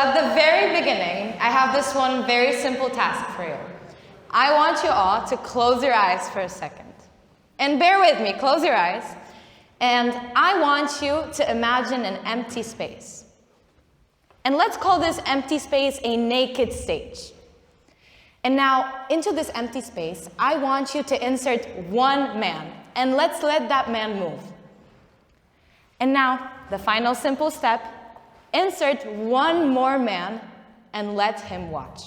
at the very beginning, I have this one very simple task for you. I want you all to close your eyes for a second. And bear with me, close your eyes. And I want you to imagine an empty space. And let's call this empty space a naked stage. And now, into this empty space, I want you to insert one man. And let's let that man move. And now, the final simple step, insert one more man and let him watch.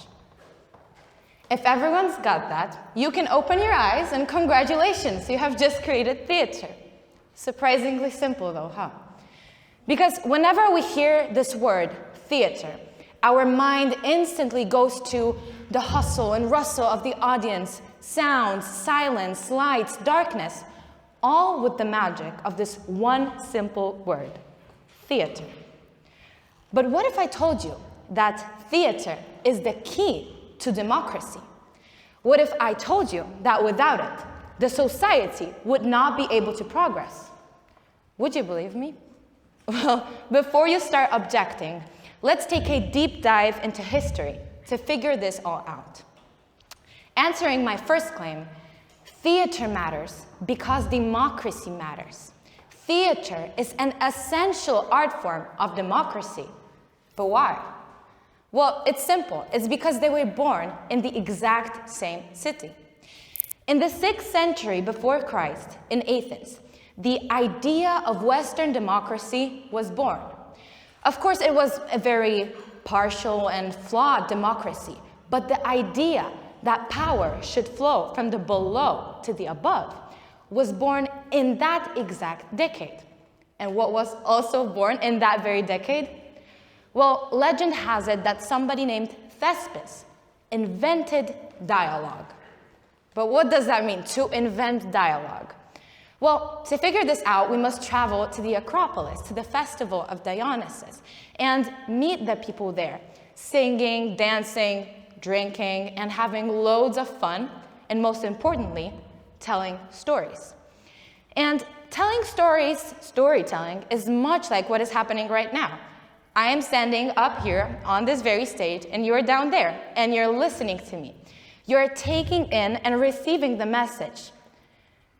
If everyone's got that, you can open your eyes and congratulations, you have just created theater. Surprisingly simple though, huh? Because whenever we hear this word, theater, our mind instantly goes to the hustle and rustle of the audience, sounds, silence, lights, darkness, all with the magic of this one simple word, theater. But what if I told you that theater is the key to democracy? What if I told you that without it, the society would not be able to progress? Would you believe me? Well, before you start objecting, let's take a deep dive into history to figure this all out. Answering my first claim, theater matters because democracy matters. Theater is an essential art form of democracy. But why? Well, it's simple. It's because they were born in the exact same city. In the 6th century before Christ, in Athens, the idea of Western democracy was born. Of course, it was a very partial and flawed democracy, but the idea that power should flow from the below to the above was born in that exact decade. And what was also born in that very decade? Well, legend has it that somebody named Thespis invented dialogue. But what does that mean, to invent dialogue? Well, to figure this out, we must travel to the Acropolis, to the festival of Dionysus, and meet the people there, singing, dancing, drinking, and having loads of fun, and most importantly, telling stories. And telling stories, storytelling, is much like what is happening right now. I am standing up here on this very stage, and you're down there, and you're listening to me. You're taking in and receiving the message.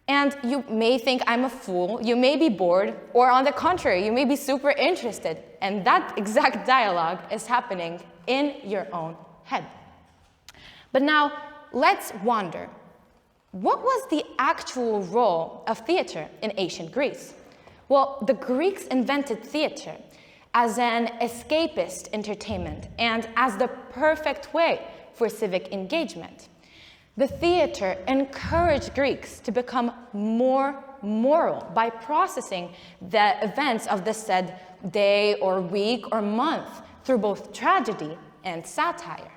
And you may think I'm a fool, you may be bored, or on the contrary, you may be super interested, and that exact dialogue is happening in your own head. But now, let's wonder, what was the actual role of theater in ancient Greece? Well, the Greeks invented theater as an escapist entertainment and as the perfect way for civic engagement. The theater encouraged Greeks to become more moral by processing the events of the said day or week or month through both tragedy and satire.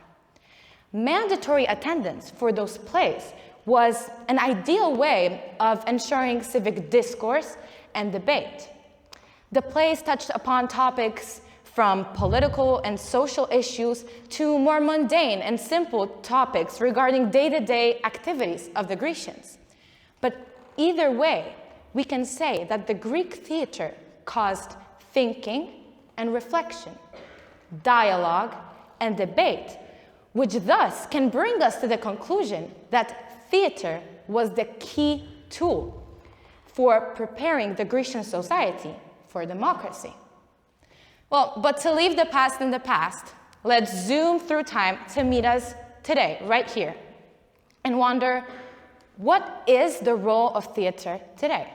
Mandatory attendance for those plays was an ideal way of ensuring civic discourse and debate. The plays touched upon topics from political and social issues to more mundane and simple topics regarding day-to-day activities of the Grecians. But either way, we can say that the Greek theater caused thinking and reflection, dialogue and debate, which thus can bring us to the conclusion that theater was the key tool for preparing the Grecian society for democracy. Well, but to leave the past in the past, let's zoom through time to meet us today, right here, and wonder, what is the role of theater today?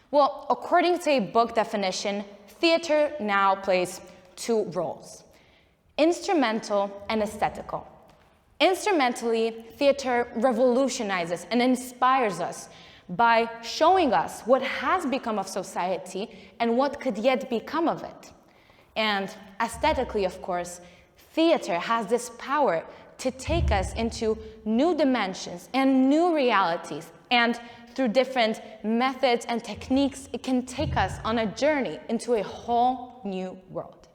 Well, according to a book definition, theater now plays two roles, instrumental and aesthetical. Instrumentally, theater revolutionizes and inspires us by showing us what has become of society and what could yet become of it. And aesthetically, of course, theater has this power to take us into new dimensions and new realities. And through different methods and techniques, it can take us on a journey into a whole new world.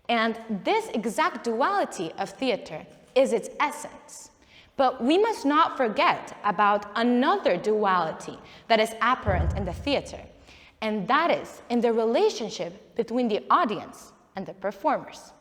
And this exact duality of theater is its essence. But we must not forget about another duality that is apparent in the theater, and that is in the relationship between the audience and the performers.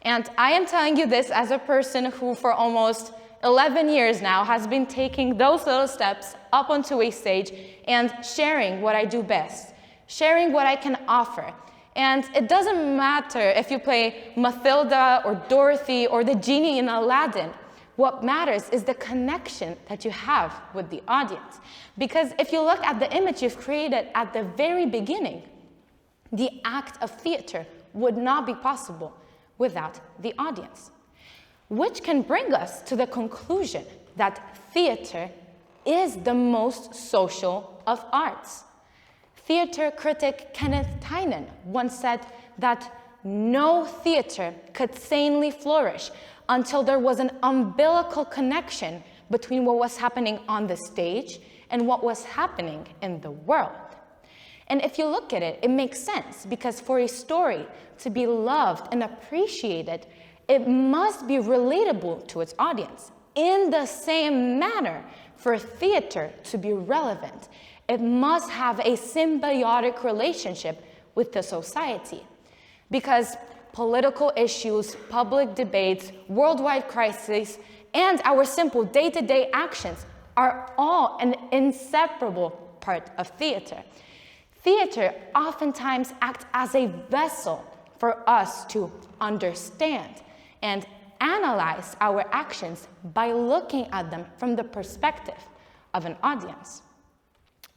And I am telling you this as a person who for almost 11 years now has been taking those little steps up onto a stage and sharing what I do best, sharing what I can offer. And it doesn't matter if you play Mathilda or Dorothy or the genie in Aladdin. What matters is the connection that you have with the audience. Because if you look at the image you've created at the very beginning, the act of theater would not be possible without the audience. Which can bring us to the conclusion that theater is the most social of arts. Theater critic Kenneth Tynan once said that no theater could sanely flourish until there was an umbilical connection between what was happening on the stage and what was happening in the world. And if you look at it, it makes sense, because for a story to be loved and appreciated, it must be relatable to its audience. In the same manner, for theater to be relevant, it must have a symbiotic relationship with the society. Because political issues, public debates, worldwide crises, and our simple day-to-day actions are all an inseparable part of theater. Theater oftentimes acts as a vessel for us to understand and analyze our actions by looking at them from the perspective of an audience.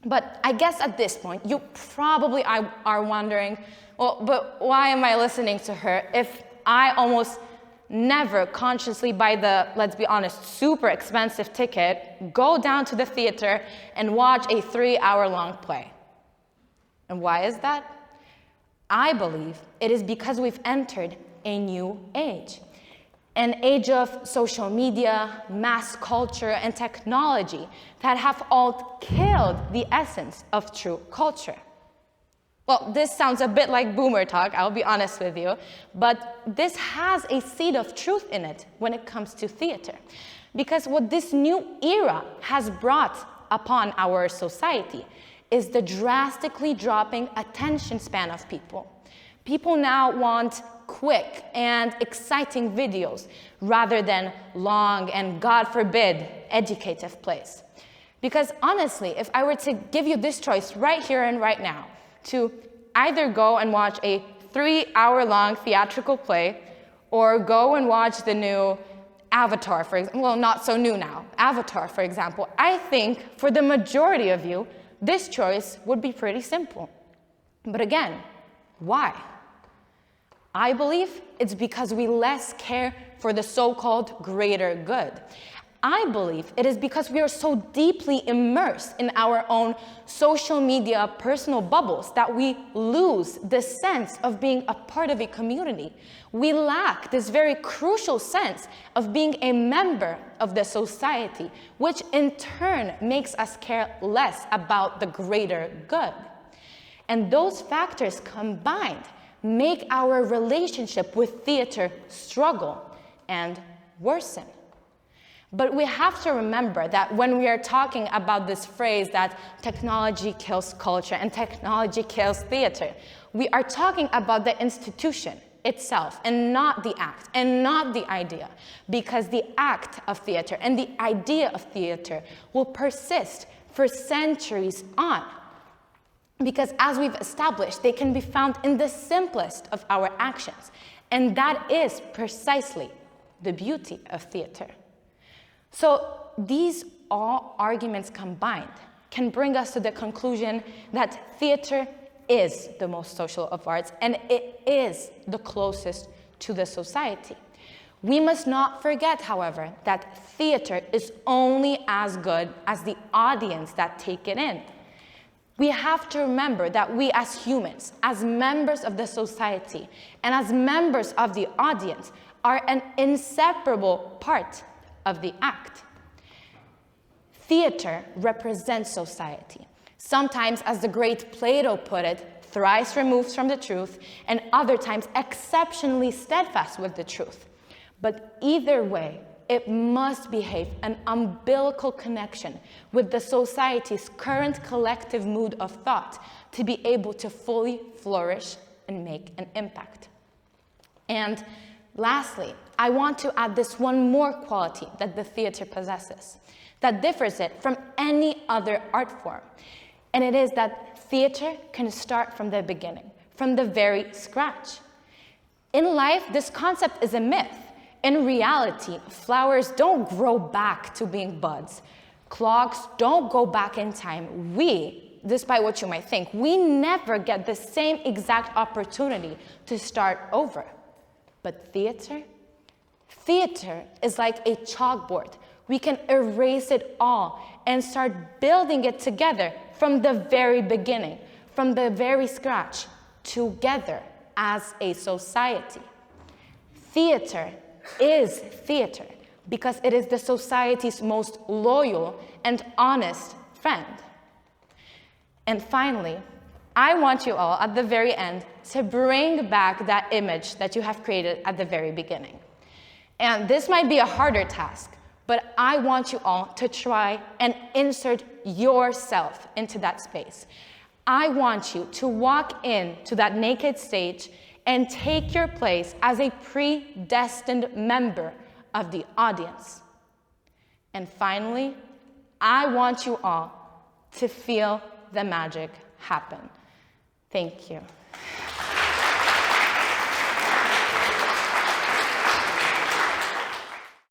But I guess at this point, you probably are wondering, well, but why am I listening to her if I almost never consciously buy the, let's be honest, super expensive ticket, go down to the theater and watch a 3-hour-long play? And why is that? I believe it is because we've entered a new age. An age of social media, mass culture, and technology that have all killed the essence of true culture. Well, this sounds a bit like boomer talk, I'll be honest with you, but this has a seed of truth in it when it comes to theater. Because what this new era has brought upon our society is the drastically dropping attention span of people. People now want quick and exciting videos rather than long and, God forbid, educative plays. Because honestly, if I were to give you this choice right here and right now, to either go and watch a 3-hour-long theatrical play or go and watch the new Avatar, for example, well, not so new now, Avatar, for example, I think for the majority of you, this choice would be pretty simple. But again, why? I believe it's because we less care for the so-called greater good. I believe it is because we are so deeply immersed in our own social media personal bubbles that we lose the sense of being a part of a community. We lack this very crucial sense of being a member of the society, which in turn makes us care less about the greater good. And those factors combined make our relationship with theater struggle and worsen. But we have to remember that when we are talking about this phrase that technology kills culture and technology kills theater, we are talking about the institution itself and not the act and not the idea, because the act of theater and the idea of theater will persist for centuries on. Because as we've established, they can be found in the simplest of our actions. And that is precisely the beauty of theater. So these all arguments combined can bring us to the conclusion that theater is the most social of arts, and it is the closest to the society. We must not forget, however, that theater is only as good as the audience that take it in. We have to remember that we as humans, as members of the society, and as members of the audience, are an inseparable part of the act. Theater represents society, sometimes, as the great Plato put it, thrice removed from the truth, and other times exceptionally steadfast with the truth. But either way, it must behave an umbilical connection with the society's current collective mood of thought to be able to fully flourish and make an impact. And lastly, I want to add this one more quality that the theater possesses that differs it from any other art form. And it is that theater can start from the beginning, from the very scratch. In life, this concept is a myth. In reality, flowers don't grow back to being buds. Clocks don't go back in time. We, despite what you might think, we never get the same exact opportunity to start over. But theater is like a chalkboard. We can erase it all and start building it together from the very beginning, from the very scratch, together as a society. Theater is theater because it is the society's most loyal and honest friend. And finally, I want you all at the very end to bring back that image that you have created at the very beginning. And this might be a harder task, but I want you all to try and insert yourself into that space. I want you to walk into that naked stage and take your place as a predestined member of the audience. And finally, I want you all to feel the magic happen. Thank you.